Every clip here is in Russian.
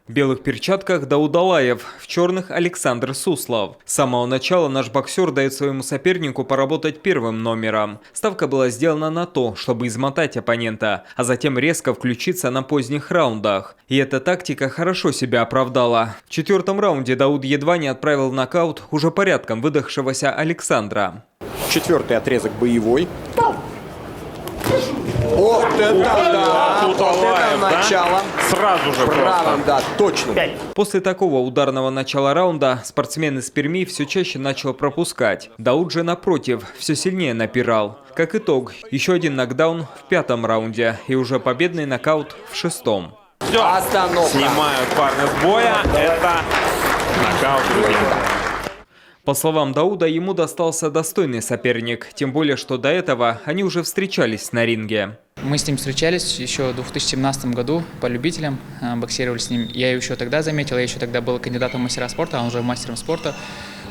В белых перчатках Дауд Алаев, в черных Александр Суслов. С самого начала наш боксер дает своему сопернику поработать первым номером. Ставка была сделана на то, чтобы измотать оппонента, а затем резко включиться на поздних раундах. И эта тактика хорошо себя оправдала. В четвертом раунде Дауд едва не отправил в нокаут уже порядком выдохшегося Александра. Четвертый отрезок боевой. Вот это да! Тут Вот Алаев, это начало. Да? Сразу же Правым, да, точно. После такого ударного начала раунда спортсмен из Перми все чаще начал пропускать. Дауд же, напротив, все сильнее напирал. Как итог, еще один нокдаун в пятом раунде и уже победный нокаут в шестом. Все, Остановка. снимают парня с боя. Это нокаут. По словам Дауда, ему достался достойный соперник, тем более, что до этого они уже встречались на ринге. Мы с ним встречались еще в 2017 году по любителям, боксировали с ним. Я еще тогда заметил, я еще тогда был кандидатом в мастера спорта, а он уже мастером спорта.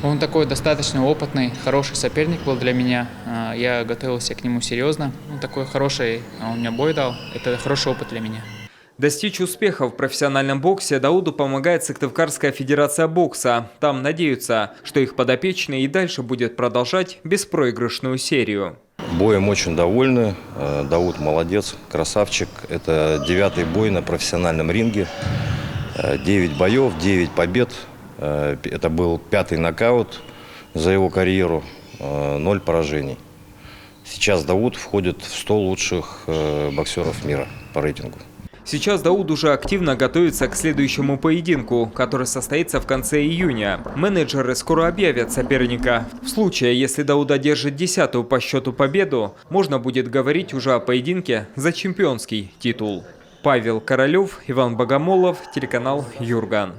Он такой достаточно опытный, хороший соперник был для меня. Я готовился к нему серьезно. Он такой хороший, он мне бой дал. Это хороший опыт для меня. Достичь успеха в профессиональном боксе Дауду помогает Сыктывкарская федерация бокса. Там надеются, что их подопечный и дальше будет продолжать беспроигрышную серию. Боем очень довольны. Дауд молодец, красавчик. Это 9-й бой на профессиональном ринге. 9 боев, 9 побед. Это был 5-й нокаут за его карьеру, 0 поражений. Сейчас Дауд входит в 100 лучших боксеров мира по рейтингу. Сейчас Дауд уже активно готовится к следующему поединку, который состоится в конце июня. Менеджеры скоро объявят соперника. В случае, если Дауд одержит 10-ю по счету победу, можно будет говорить уже о поединке за чемпионский титул. Павел Королев, Иван Богомолов, телеканал Юрган.